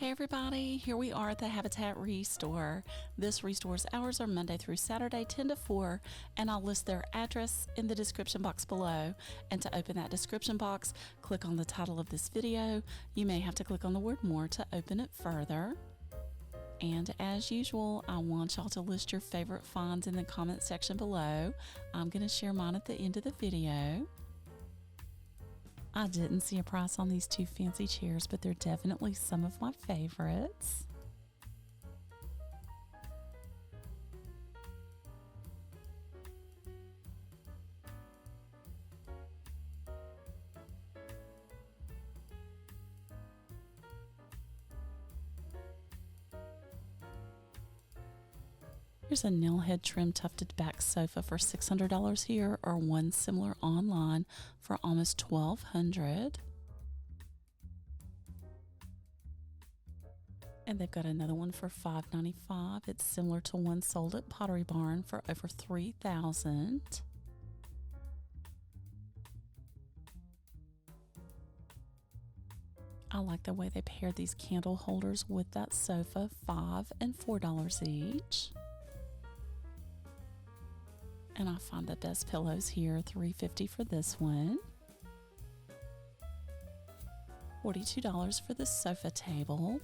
Hey everybody, here we are at the Habitat Restore. This restore's hours are Monday through Saturday 10 to 4, and I'll list their address in the description box below. And to open that description box, click on the title of this video. You may have to click on the word more to open it further. And as usual, I want y'all to list your favorite finds in the comment section below. I'm going to share mine at the end of the video. I didn't see a price on these two fancy chairs, but they're definitely some of my favorites. Here's a nail head trim tufted back sofa for $600 here, or one similar online for almost $1,200. And they've got another one for $595. It's similar to one sold at Pottery Barn for over $3,000. I like the way they paired these candle holders with that sofa, $5 and $4 each. And I find the best pillows here, $350 for this one. $42 for this sofa table.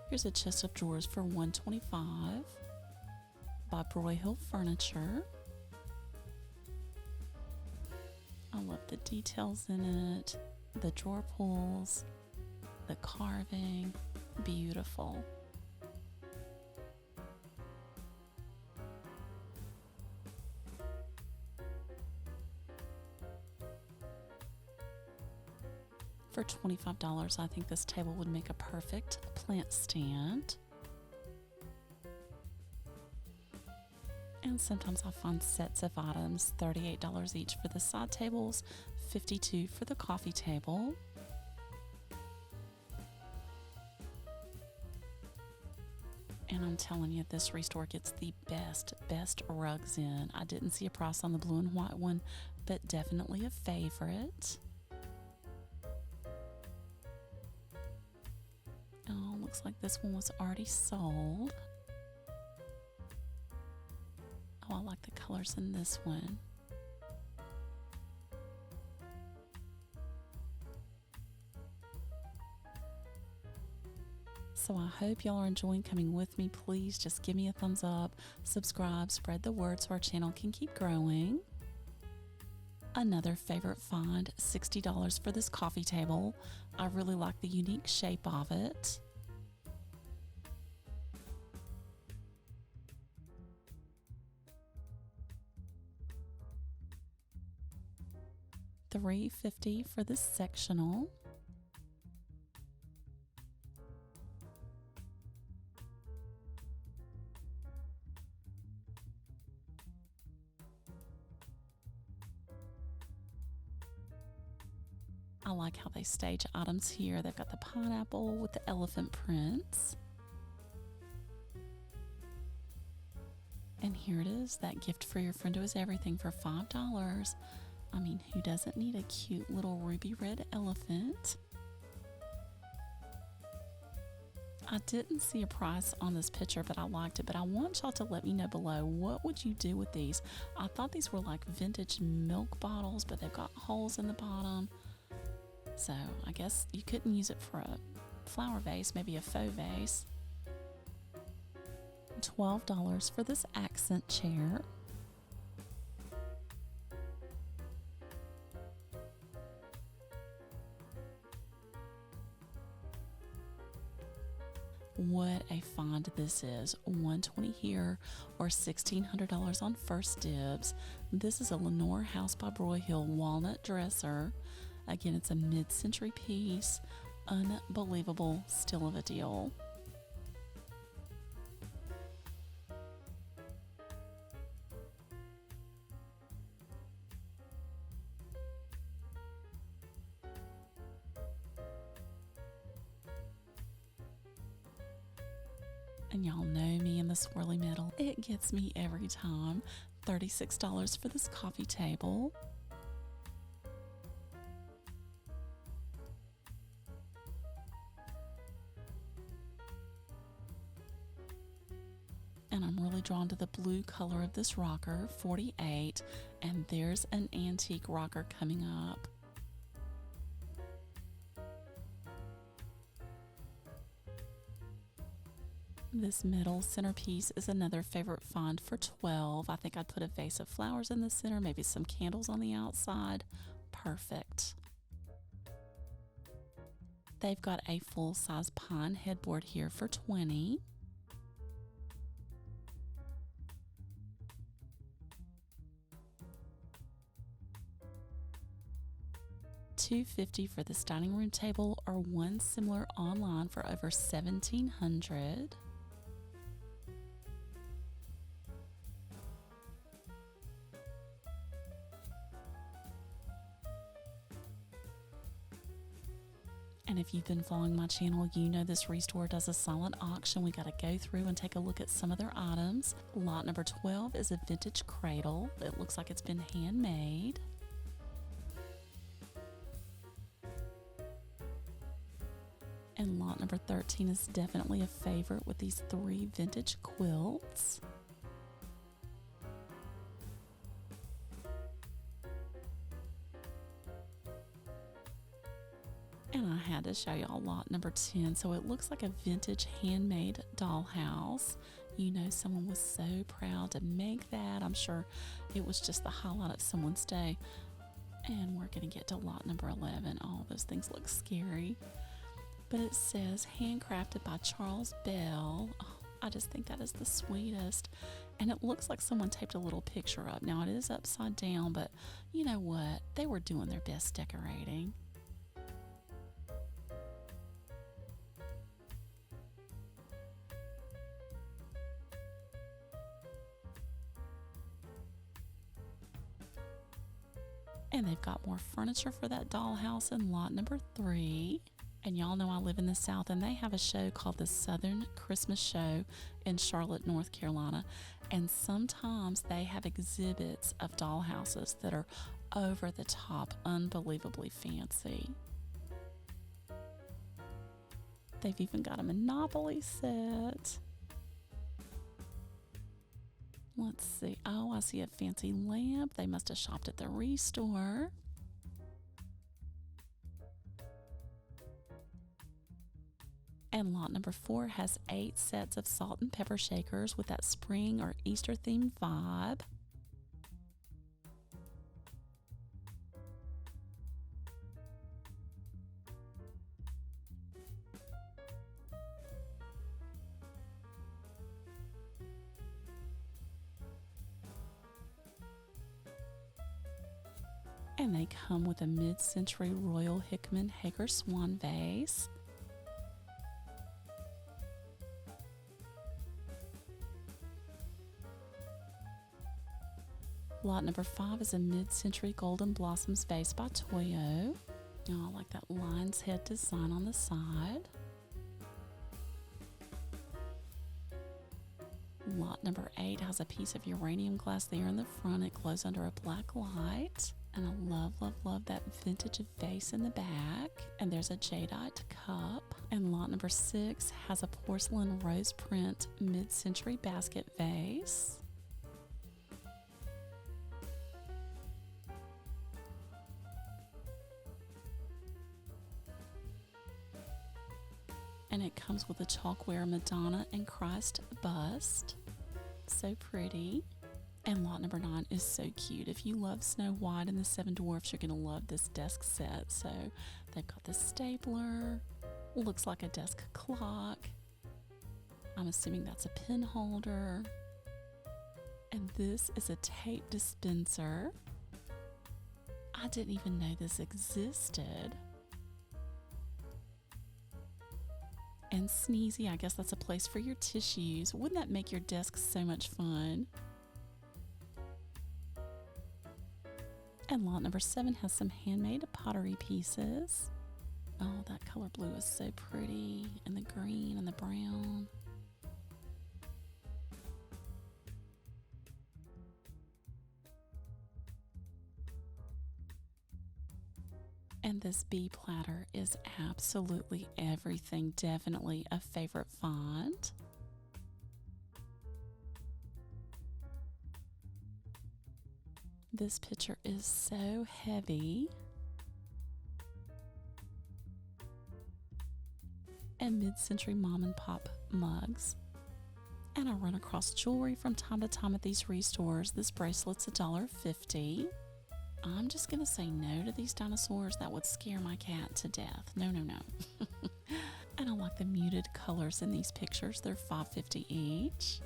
Here's a chest of drawers for $125 by Broyhill Furniture. I love the details in it, the drawer pulls, the carving, beautiful. For $25, I think this table would make a perfect plant stand. And sometimes I find sets of items, $38 each for the side tables, $52 for the coffee table. And I'm telling you, this restore gets the best rugs in. I didn't see a price on the blue and white one, but definitely a favorite. Oh, looks like this one was already sold. Oh, I like the colors in this one. So I hope y'all are enjoying coming with me. Please just give me a thumbs up, subscribe, spread the word so our channel can keep growing. Another favorite find, $60 for this coffee table. I really like the unique shape of it. $350 for this sectional. I like how they stage items here. They've got the pineapple with the elephant prints. And here it is, that gift for your friend who is everything for $5. I mean, who doesn't need a cute little ruby red elephant? I didn't see a price on this picture, but I liked it. But I want y'all to let me know below, what would you do with these? I thought these were like vintage milk bottles, but they've got holes in the bottom. So I guess you couldn't use it for a flower vase, maybe a faux vase. $12 for this accent chair. What a find this is. $120 here, or $1,600 on First Dibs. This is a Lenore House by Broyhill walnut dresser. Again, it's a mid-century piece. Unbelievable steal of a deal. And y'all know me in the swirly metal. It gets me every time. $36 for this coffee table. And I'm really drawn to the blue color of this rocker, 48, and there's an antique rocker coming up. This middle centerpiece is another favorite find for $12. I think I'd put a vase of flowers in the center, maybe some candles on the outside. Perfect. They've got a full-size pine headboard here for $20. $250 for this dining room table, or one similar online for over $1,700. And if you've been following my channel, you know this restore does a silent auction. We got to go through and take a look at some of their items. Lot number 12 is a vintage cradle. It looks like it's been handmade. And lot number 13 is definitely a favorite with these 3 vintage quilts. And I had to show y'all lot number 10. So it looks like a vintage handmade dollhouse. You know, someone was so proud to make that. I'm sure it was just the highlight of someone's day. And we're going to get to lot number 11. Oh, those things look scary. But it says handcrafted by Charles Bell. Oh, I just think that is the sweetest. And it looks like someone taped a little picture up. Now it is upside down, but you know what? They were doing their best decorating. And they've got more furniture for that dollhouse in lot number 3. And y'all know I live in the South, and they have a show called the Southern Christmas Show in Charlotte, North Carolina. And sometimes they have exhibits of dollhouses that are over the top, unbelievably fancy. They've even got a Monopoly set. Let's see. Oh, I see a fancy lamp. They must have shopped at the restore. And lot number 4 has 8 sets of salt and pepper shakers with that spring or Easter themed vibe. And they come with a mid-century Royal Hickman Hager Swan vase. Lot number 5 is a mid-century Golden Blossoms vase by Toyo. Oh, I like that lion's head design on the side. Lot number 8 has a piece of uranium glass there in the front. It glows under a black light. And I love, love, love that vintage vase in the back. And there's a jadeite cup. And lot number 6 has a porcelain rose print mid-century basket vase. And it comes with a chalkware Madonna and Christ bust. So pretty. And lot number 9 is so cute. If you love Snow White and the 7 Dwarfs, you're going to love this desk set. So they've got the stapler. Looks like a desk clock. I'm assuming that's a pen holder. And this is a tape dispenser. I didn't even know this existed. And Sneezy, I guess that's a place for your tissues. Wouldn't that make your desk so much fun? And lot number 7 has some handmade pottery pieces. Oh, that color blue is so pretty. And the green and the brown. And this bee platter is absolutely everything. Definitely a favorite find. This picture is so heavy. And mid-century mom and pop mugs. And I run across jewelry from time to time at these restores. This bracelet's $1.50. I'm just gonna say no to these dinosaurs. That would scare my cat to death. No, no, no. And I like the muted colors in these pictures. They're $5.50 each.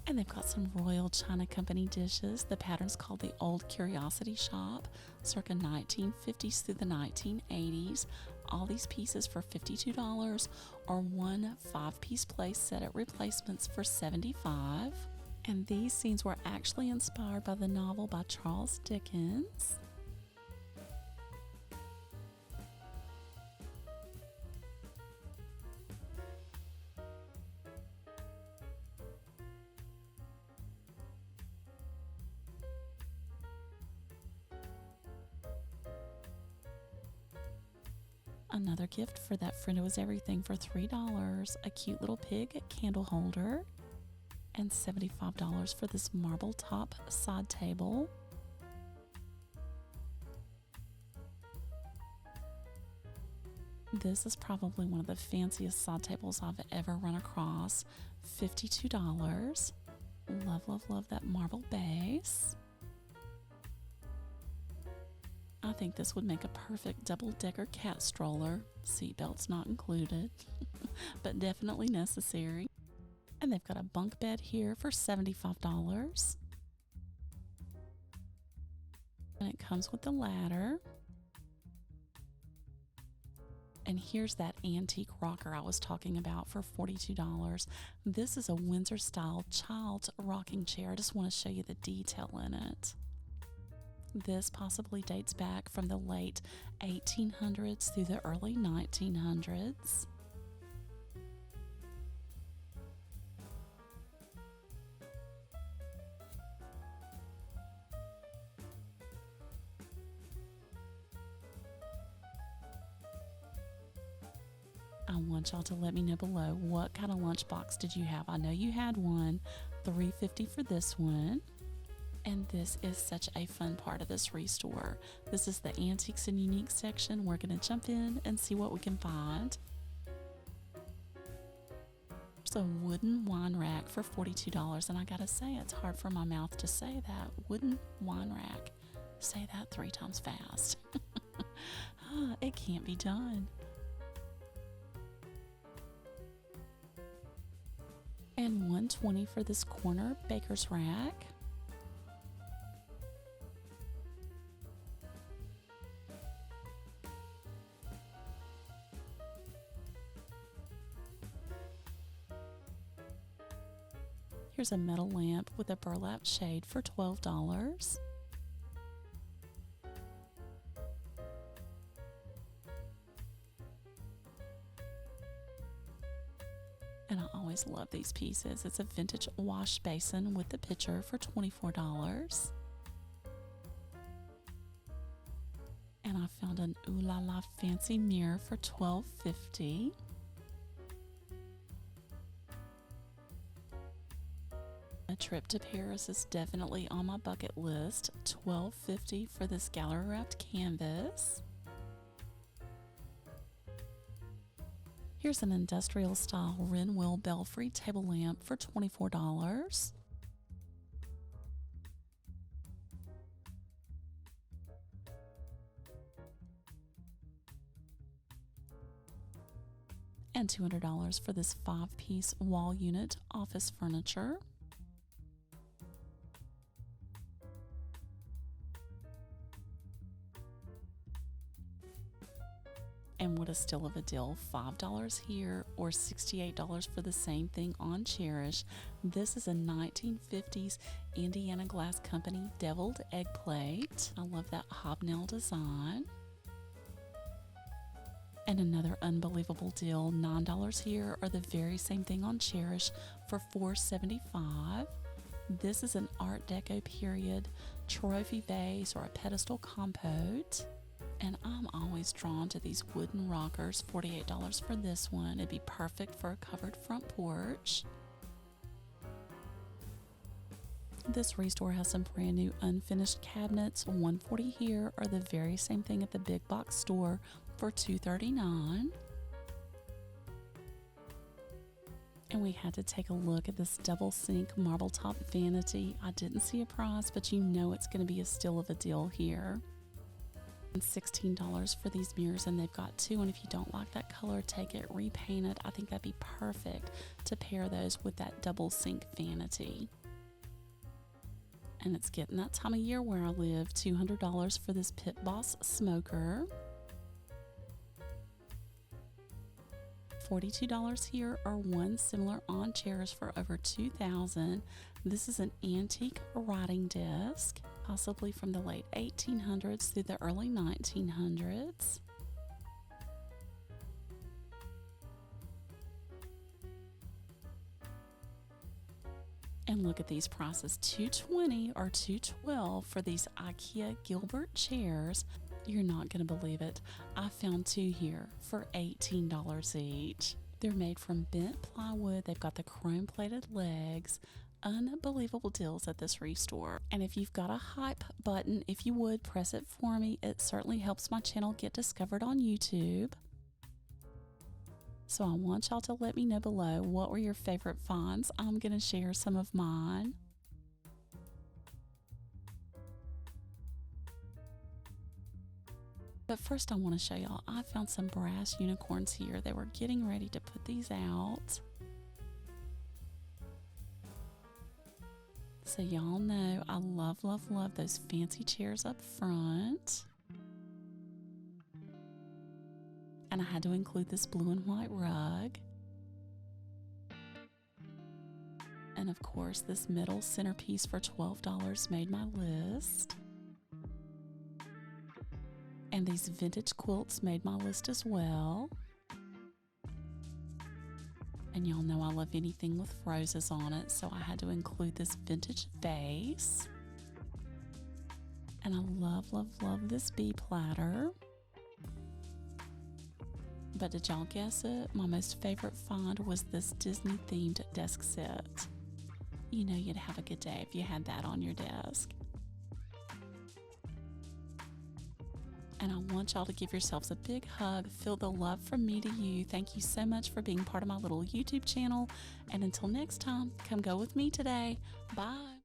And they've got some Royal China Company dishes. The pattern's called the Old Curiosity Shop, circa 1950s through the 1980s. All these pieces for $52, or one 5-piece place set at replacements for $75. And these scenes were actually inspired by the novel by Charles Dickens. Another gift for that friend who was everything for $3, a cute little pig candle holder, and $75 for this marble top side table. This is probably one of the fanciest side tables I've ever run across. $52. Love, love, love that marble base. I think this would make a perfect double-decker cat stroller. Seatbelts not included, but definitely necessary. And they've got a bunk bed here for $75. And it comes with the ladder. And here's that antique rocker I was talking about for $42. This is a Windsor-style child rocking chair. I just want to show you the detail in it. This possibly dates back from the late 1800s through the early 1900s. I want y'all to let me know below, what kind of lunchbox did you have? I know you had one. $3.50 for this one. And this is such a fun part of this restore. This is the antiques and unique section. We're going to jump in and see what we can find. There's a wooden wine rack for $42, and I gotta say, it's hard for my mouth to say that. Wooden wine rack. Say that 3 times fast. It can't be done. And $120 for this corner baker's rack. Here's a metal lamp with a burlap shade for $12. And I always love these pieces. It's a vintage wash basin with the pitcher for $24. And I found an Ooh La La fancy mirror for $12.50. A trip to Paris is definitely on my bucket list. $12.50 for this gallery wrapped canvas. Here's an industrial style Renwell belfry table lamp for $24. And $200 for this 5-piece wall unit office furniture. And what a steal of a deal, $5 here or $68 for the same thing on Cherish. This is a 1950s Indiana Glass Company deviled egg plate. I love that hobnail design. And another unbelievable deal, $9 here, or the very same thing on Cherish for $4.75. This is an Art Deco period trophy vase or a pedestal compote. And I'm always drawn to these wooden rockers, $48 for this one. It'd be perfect for a covered front porch. This restore has some brand new unfinished cabinets, $140 here, or the very same thing at the big box store for $239. And we had to take a look at this double sink marble top vanity. I didn't see a price, but you know it's going to be a steal of a deal here. And $16 for these mirrors, and they've got two, and if you don't like that color, take it, repaint it. I think that'd be perfect to pair those with that double sink vanity. And it's getting that time of year where I live. $200 for this Pit Boss smoker. $42 here, or one similar on Cherish for over $2,000. This is an antique writing desk, possibly from the late 1800s through the early 1900s. And look at these prices, $220 or $212 for these IKEA Gilbert chairs. You're not going to believe it. I found two here for $18 each. They're made from bent plywood. They've got the chrome plated legs. Unbelievable deals at this restore. And if you've got a hype button, if you would press it for me, it certainly helps my channel get discovered on YouTube. So I want y'all to let me know below, what were your favorite finds? I'm going to share some of mine. But first I want to show y'all, I found some brass unicorns here. They were getting ready to put these out. So y'all know I love, love, love those fancy chairs up front. And I had to include this blue and white rug. And of course, this middle centerpiece for $12 made my list. And these vintage quilts made my list as well. And y'all know I love anything with roses on it, so I had to include this vintage vase. And I love, love, love this bee platter. But did y'all guess it? My most favorite find was this Disney themed desk set. You know you'd have a good day if you had that on your desk. And I want y'all to give yourselves a big hug. Feel the love from me to you. Thank you so much for being part of my little YouTube channel. And until next time, come go with me today. Bye.